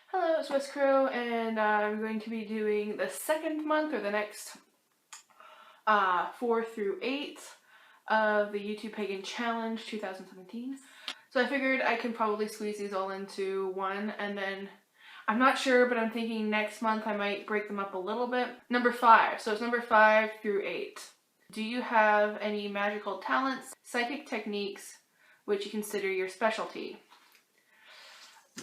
Hello, it's West Crow, and I'm going to be doing the second month, or the next 4 through 8 of the YouTube Pagan Challenge 2017. So I figured I can probably squeeze these all into one, and then I'm not sure, but I'm thinking next month I might break them up a little bit. Number 5, so it's number 5 through 8. Do you have any magical talents, psychic techniques, which you consider your specialty?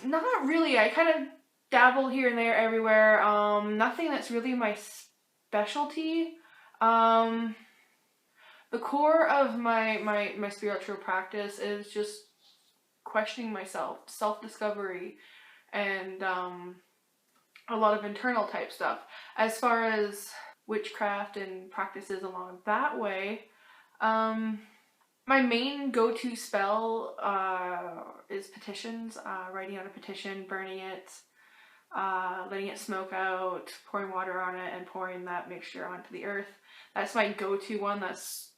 Not really. I kind of dabble here and there everywhere. Nothing that's really my specialty. The core of my spiritual practice is just questioning myself, self-discovery, and a lot of internal type stuff. As far as witchcraft and practices along that way, my main go-to spell is petitions, writing on a petition, burning it, letting it smoke out, pouring water on it, and pouring that mixture onto the earth. That's my go-to one. That's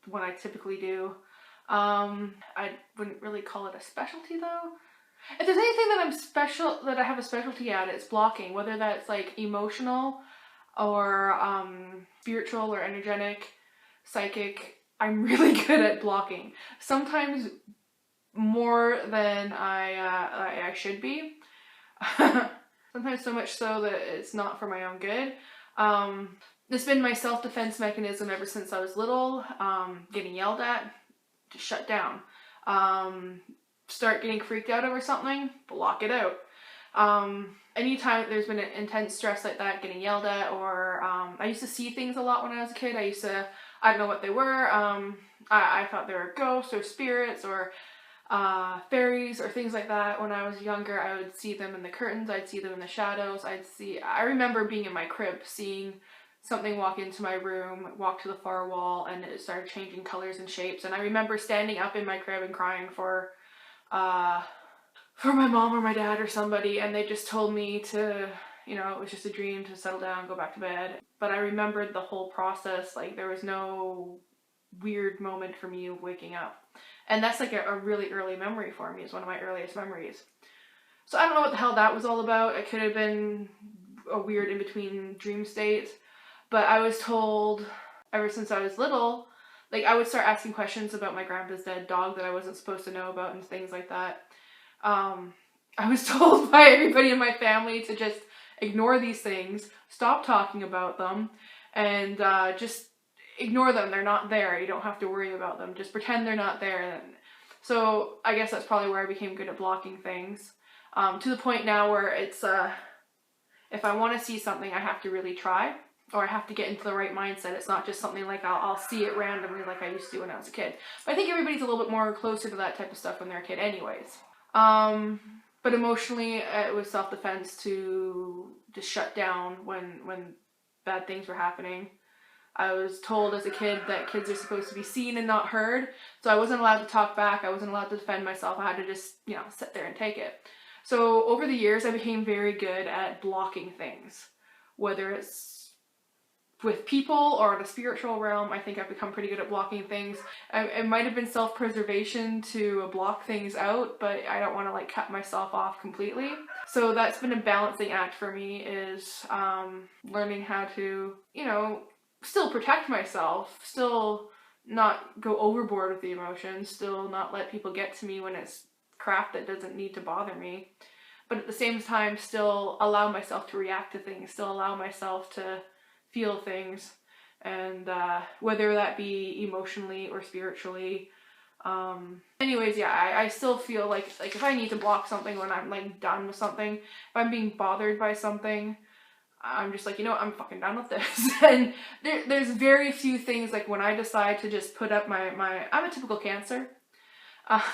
what I typically do. I wouldn't really call it a specialty though. If there's anything that I have a specialty at, it's blocking, whether that's like emotional or spiritual or energetic, psychic. I'm really good at blocking. Sometimes more than I should be. Sometimes so much so that it's not for my own good. It's been my self-defense mechanism ever since I was little. Getting yelled at, just shut down. Start getting freaked out over something, block it out. Anytime there's been an intense stress like that, getting yelled at, or I used to see things a lot when I was a kid. I don't know what they were. I thought they were ghosts or spirits or fairies or things like that. When I was younger, I would see them in the curtains. I'd see them in the shadows. I remember being in my crib, seeing something walk into my room, walk to the far wall, and it started changing colors and shapes. And I remember standing up in my crib and crying for my mom or my dad or somebody, and they just told me to, it was just a dream, to settle down, go back to bed. But I remembered the whole process. Like, there was no weird moment for me of waking up. And that's like a really early memory for me. It's one of my earliest memories. So I don't know what the hell that was all about. It could have been a weird in-between dream state. But I was told ever since I was little, like, I would start asking questions about my grandpa's dead dog that I wasn't supposed to know about and things like that. I was told by everybody in my family to just ignore these things, stop talking about them, and just ignore them. They're not there. You don't have to worry about them. Just pretend they're not there. So I guess that's probably where I became good at blocking things. To the point now where it's, if I want to see something, I have to really try, or I have to get into the right mindset. It's not just something like I'll see it randomly like I used to when I was a kid. But I think everybody's a little bit more closer to that type of stuff when they're a kid anyways. But emotionally, it was self-defense to just shut down when bad things were happening. I was told as a kid that kids are supposed to be seen and not heard, so I wasn't allowed to talk back. I wasn't allowed to defend myself. I had to just, sit there and take it. So over the years, I became very good at blocking things, whether it's with people or in a spiritual realm. I think I've become pretty good at blocking things. It might have been self-preservation to block things out, but I don't want to like cut myself off completely. So that's been a balancing act for me, is learning how to, still protect myself, still not go overboard with the emotions, still not let people get to me when it's crap that doesn't need to bother me. But at the same time, still allow myself to react to things, still allow myself to feel things, and whether that be emotionally or spiritually. Anyways, yeah, I still feel like if I need to block something when I'm like done with something, if I'm being bothered by something, I'm just like, I'm fucking done with this. And there's very few things, like when I decide to just put up I'm a typical Cancer.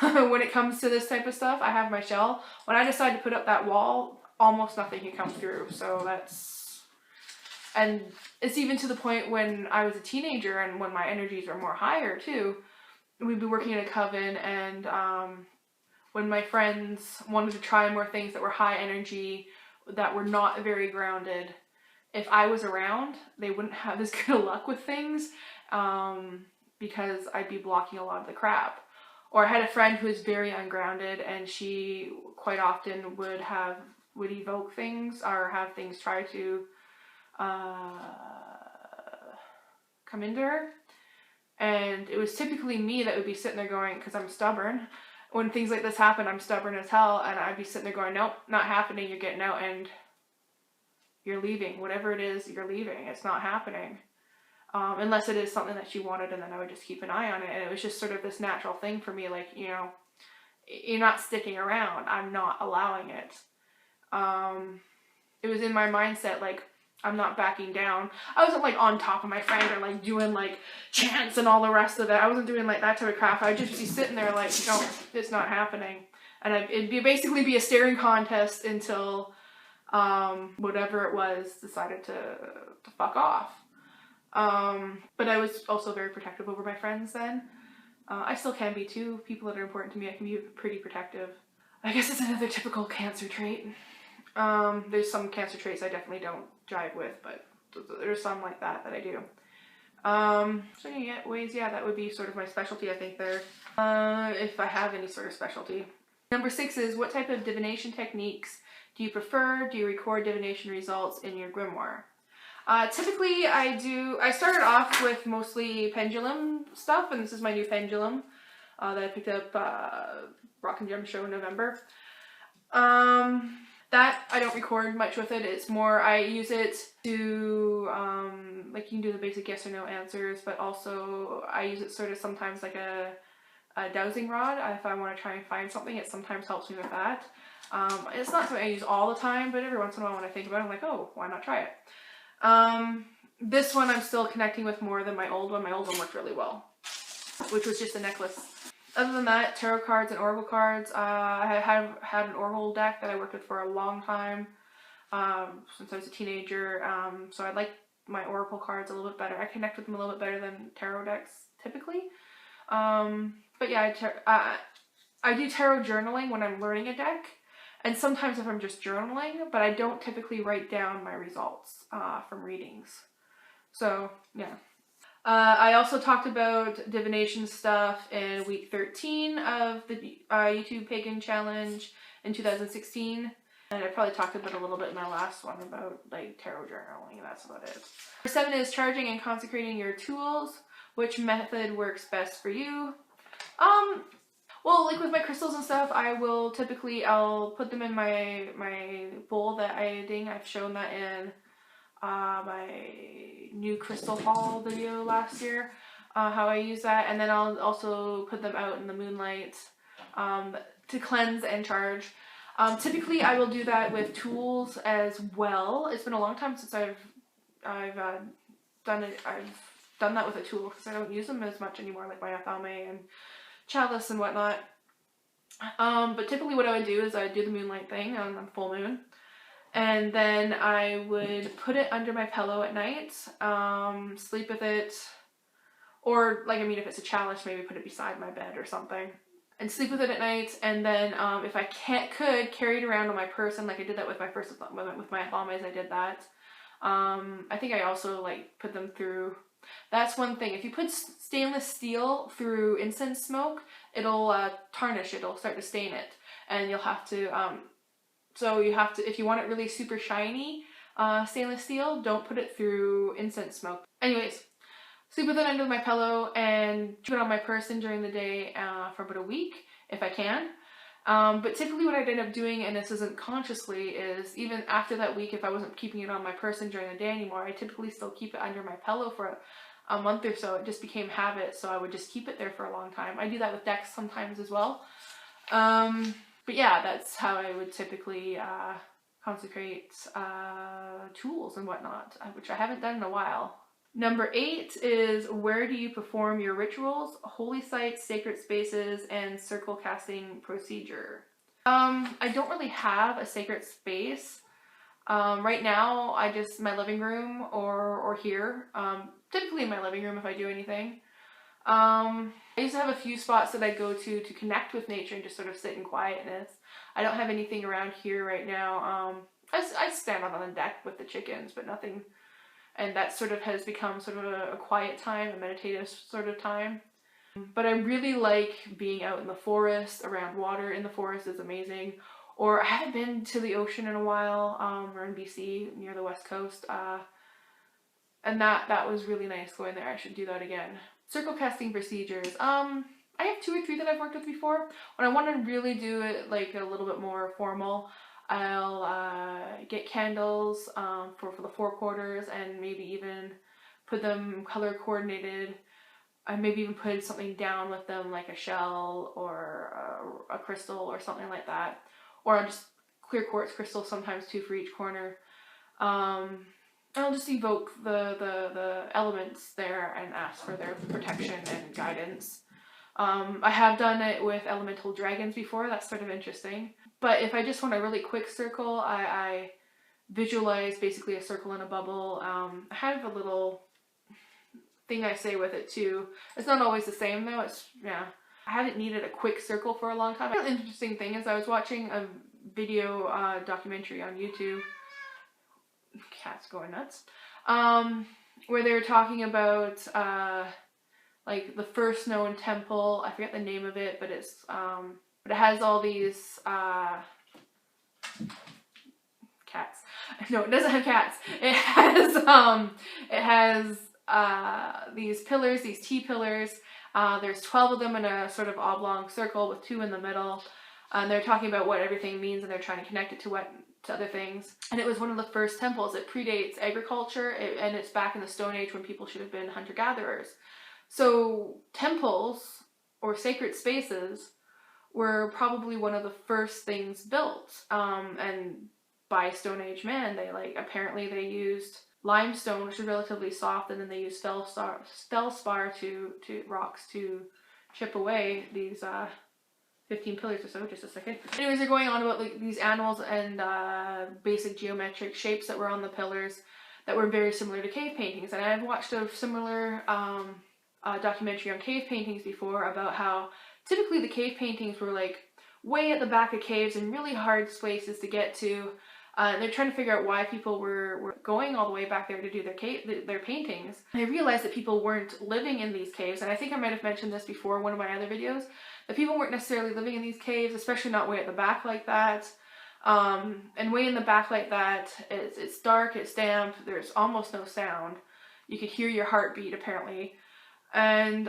When it comes to this type of stuff, I have my shell. When I decide to put up that wall, almost nothing can come through. So and it's even to the point when I was a teenager and when my energies were more higher too. We'd be working in a coven, and when my friends wanted to try more things that were high energy, that were not very grounded, if I was around, they wouldn't have as good of luck with things, because I'd be blocking a lot of the crap. Or I had a friend who was very ungrounded, and she quite often would have would evoke things or have things try to come into her. And it was typically me that would be sitting there going, because I'm stubborn, when things like this happen, I'm stubborn as hell, and I'd be sitting there going, nope, not happening, you're getting out, and you're leaving. Whatever it is, you're leaving. It's not happening. Unless it is something that she wanted, and then I would just keep an eye on it. And it was just sort of this natural thing for me, like, you know, you're not sticking around. I'm not allowing it. It was in my mindset, like, I'm not backing down. I wasn't like on top of my friend or like doing like chants and all the rest of it. I wasn't doing like that type of crap. I'd just be sitting there like, no, it's not happening. And it'd basically be a staring contest until whatever it was decided to fuck off. But I was also very protective over my friends then. I still can be too. People that are important to me, I can be pretty protective. I guess it's another typical Cancer trait. There's some Cancer traits I definitely don't jive with, but there's some like that I do. So yeah, that would be sort of my specialty, I think, there. If I have any sort of specialty. Number 6 is, what type of divination techniques do you prefer? Do you record divination results in your grimoire? Typically I started off with mostly pendulum stuff, and this is my new pendulum that I picked up Rock and Gem show in November. That I don't record much with it. It's more I use it to like, you can do the basic yes or no answers, but also I use it sort of sometimes like a dowsing rod. If I want to try and find something, it sometimes helps me with that. It's not something I use all the time, but every once in a while when I think about it, I'm like, oh, why not try it? This one I'm still connecting with more than my old one. My old one worked really well, which was just a necklace. Other than that, tarot cards and oracle cards. I have had an oracle deck that I worked with for a long time, since I was a teenager. So I like my oracle cards a little bit better. I connect with them a little bit better than tarot decks typically. But yeah, I do tarot journaling when I'm learning a deck, and sometimes if I'm just journaling, but I don't typically write down my results from readings. So yeah. I also talked about divination stuff in week 13 of the YouTube Pagan challenge in 2016. And I probably talked about a little bit in my last one about like tarot journaling, and that's about it. Number 7 is charging and consecrating your tools. Which method works best for you? Well, like with my crystals and stuff, I'll put them in my bowl that I've shown that in my new crystal haul video last year, how I use that, and then I'll also put them out in the moonlight to cleanse and charge. Typically I will do that with tools as well. It's been a long time since I've done that with a tool, because I don't use them as much anymore, like my athame and chalice and whatnot. But typically what I would do is I would do the moonlight thing on the full moon, and then I would put it under my pillow at night, sleep with it, or like, I mean, if it's a chalice, maybe put it beside my bed or something, and sleep with it at night. And then if I could carry it around on my person, like I did that with my athames, I did that. I think I also like put them through. That's one thing. If you put stainless steel through incense smoke, it'll tarnish. It'll start to stain it, and you'll have to. So you have to, if you want it really super shiny, stainless steel, don't put it through incense smoke. Anyways, sleep with it under my pillow and keep it on my person during the day for about a week if I can. But typically what I end up doing, and this isn't consciously, is even after that week, if I wasn't keeping it on my person during the day anymore, I typically still keep it under my pillow for a month or so. It just became habit, so I would just keep it there for a long time. I do that with decks sometimes as well. But yeah, that's how I would typically consecrate tools and whatnot, which I haven't done in a while. Number 8 is, where do you perform your rituals, holy sites, sacred spaces, and circle casting procedure? I don't really have a sacred space. Right now, my living room or here. Typically in my living room if I do anything. I used to have a few spots that I go to connect with nature and just sort of sit in quietness. I don't have anything around here right now. I stand on the deck with the chickens, but nothing. And that sort of has become sort of a quiet time, a meditative sort of time. But I really like being out in the forest, around water in the forest is amazing. Or I haven't been to the ocean in a while. We're in BC near the west coast, and that was really nice going there. I should do that again. Circle casting procedures. I have 2 or 3 that I've worked with before. When I want to really do it like a little bit more formal, I'll get candles for the 4 quarters, and maybe even put them color coordinated. I maybe even put something down with them, like a shell or a crystal or something like that. Or I'll just clear quartz crystals sometimes too for each corner. I'll just evoke the elements there and ask for their protection and guidance. I have done it with elemental dragons before. That's sort of interesting. But if I just want a really quick circle, I visualize basically a circle in a bubble. I have a little thing I say with it too. It's not always the same though. I haven't needed a quick circle for a long time. The interesting thing is I was watching a video documentary on YouTube. Cat's going nuts. Where they were talking about like the first known temple. I forget the name of it, but it has all these cats. No, it doesn't have cats. It has these pillars, these T-pillars. There's 12 of them in a sort of oblong circle with 2 in the middle. And they're talking about what everything means, and they're trying to connect it to other things. And it was one of the first temples. It predates agriculture, and it's back in the Stone Age when people should have been hunter-gatherers. So temples, or sacred spaces, were probably one of the first things built. And by Stone Age man, apparently they used limestone, which is relatively soft, and then they used feldspar to rocks to chip away these 15 pillars or so. Just a second. Anyways, they're going on about like these animals and basic geometric shapes that were on the pillars that were very similar to cave paintings. And I've watched a similar documentary on cave paintings before about how typically the cave paintings were like way at the back of caves and really hard spaces to get to. They're trying to figure out why people were going all the way back there to do their paintings. And I realized that people weren't living in these caves, and I think I might have mentioned this before in one of my other videos, that people weren't necessarily living in these caves, especially not way at the back like that. And way in the back like that, it's dark, it's damp, there's almost no sound. You could hear your heartbeat apparently. And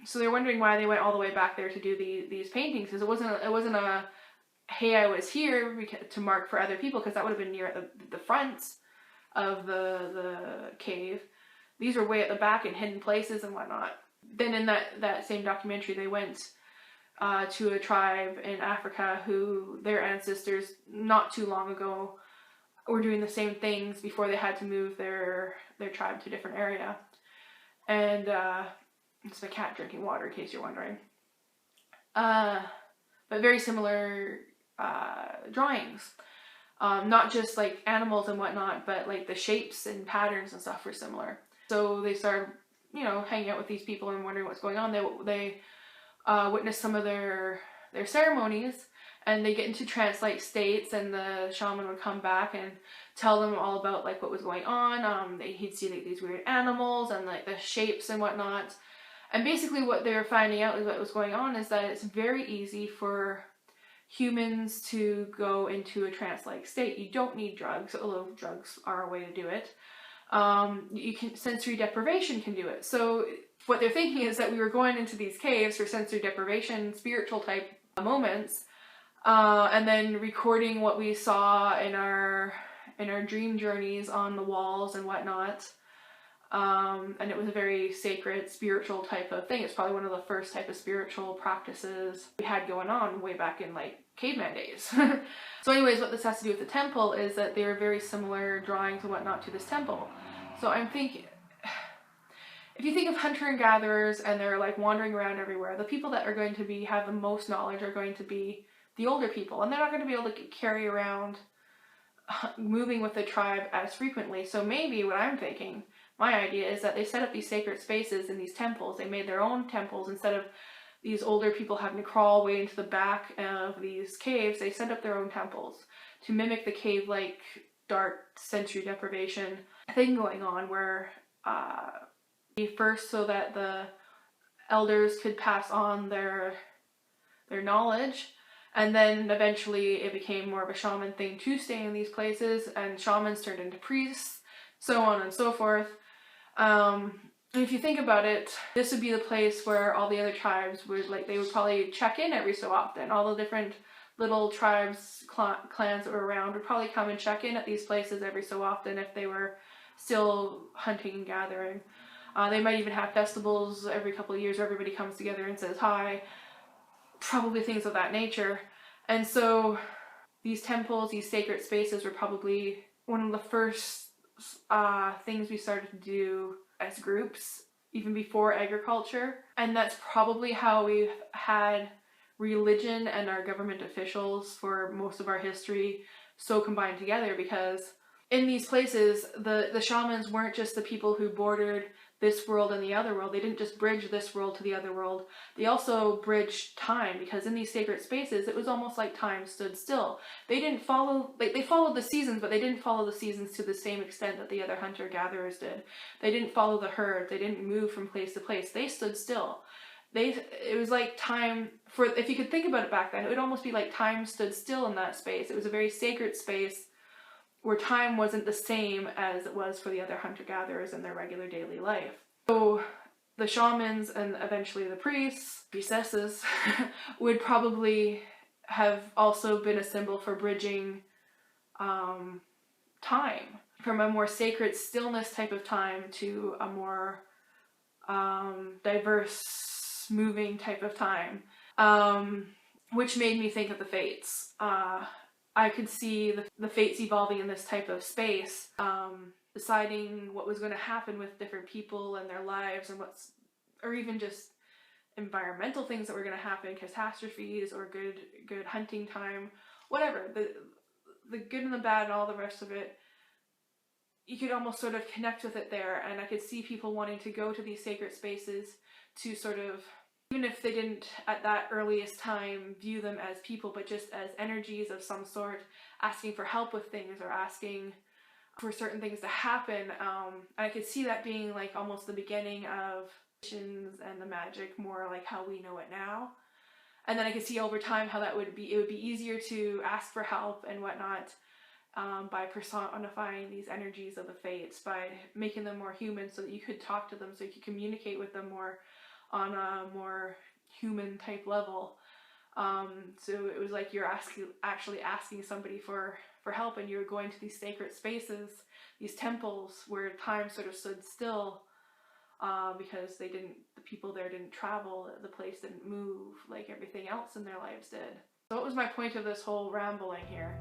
so they're wondering why they went all the way back there to do these paintings, because it wasn't a hey, I was here to mark for other people, because that would have been near at the fronts of the cave. These were way at the back in hidden places and whatnot. Then in that same documentary, they went to a tribe in Africa who their ancestors not too long ago were doing the same things before they had to move their tribe to a different area. And it's my cat drinking water, in case you're wondering. But very similar drawings. Not just like animals and whatnot, but like the shapes and patterns and stuff were similar. So they started, hanging out with these people and wondering what's going on. They witnessed some of their ceremonies, and they get into trance-like states, and the shaman would come back and tell them all about like what was going on. He'd see like these weird animals and like the shapes and whatnot. And basically what they were finding out is what was going on is that it's very easy for humans to go into a trance-like state. You don't need drugs, although drugs are a way to do it. Sensory deprivation can do it. So what they're thinking is that we were going into these caves for sensory deprivation, spiritual type moments, and then recording what we saw in our dream journeys on the walls and whatnot. And it was a very sacred, spiritual type of thing. It's probably one of the first type of spiritual practices we had going on way back in like caveman days. So anyways, what this has to do with the temple is that they are very similar drawings and whatnot to this temple. So I'm thinking, if you think of hunter and gatherers and they're like wandering around everywhere, the people that are going to have the most knowledge are going to be the older people, and they're not going to be able to carry around moving with the tribe as frequently. So maybe what I'm thinking, my idea is that they set up these sacred spaces in these temples. They made their own temples. Instead of these older people having to crawl way into the back of these caves, they set up their own temples to mimic the cave-like dark sensory deprivation thing going on, where first so that the elders could pass on their knowledge, And then eventually it became more of a shaman thing to stay in these places, and shamans turned into priests, so on and so forth. If you think about it, this would be the place where all the other tribes would, like, they would probably check in every so often. All the different little tribes, clans that were around would probably come and check in at these places every so often if they were still hunting and gathering. They might even have festivals every couple of years where everybody comes together and says hi, probably things of that nature. And so these temples, these sacred spaces were probably one of the first things we started to do as groups, even before agriculture. And that's probably how we've had religion and our government officials for most of our history so combined together, because in these places, the shamans weren't just the people who bordered this world and the other world. They didn't just bridge this world to the other world. They also bridged time, because in these sacred spaces, it was almost like time stood still. They didn't follow, like, they followed the seasons, but they didn't follow the seasons to the same extent that the other hunter-gatherers did. They didn't follow the herd. They didn't move from place to place. They stood still. It was like time, for, if you could think about it back then, it would almost be like time stood still in that space. It was a very sacred space where time wasn't the same as it was for the other hunter-gatherers in their regular daily life. So the shamans and eventually the priests, priestesses, would probably have also been a symbol for bridging time from a more sacred stillness type of time to a more diverse, moving type of time, which made me think of the Fates. I could see the Fates evolving in this type of space, deciding what was going to happen with different people and their lives, and or even just environmental things that were going to happen, catastrophes or good hunting time, whatever, the good and the bad and all the rest of it. You could almost sort of connect with it there, and I could see people wanting to go to these sacred spaces to sort of, even if they didn't at that earliest time view them as people, but just as energies of some sort, asking for help with things or asking for certain things to happen. I could see that being like almost the beginning of missions and the magic, more like how we know it now. And then I could see over time how it would be easier to ask for help and whatnot, by personifying these energies of the Fates, by making them more human so that you could talk to them, so you could communicate with them more on a more human type level. So it was like you're actually asking somebody for help, and you're going to these sacred spaces, these temples where time sort of stood still, because the people there didn't travel, the place didn't move like everything else in their lives did. So what was my point of this whole rambling here?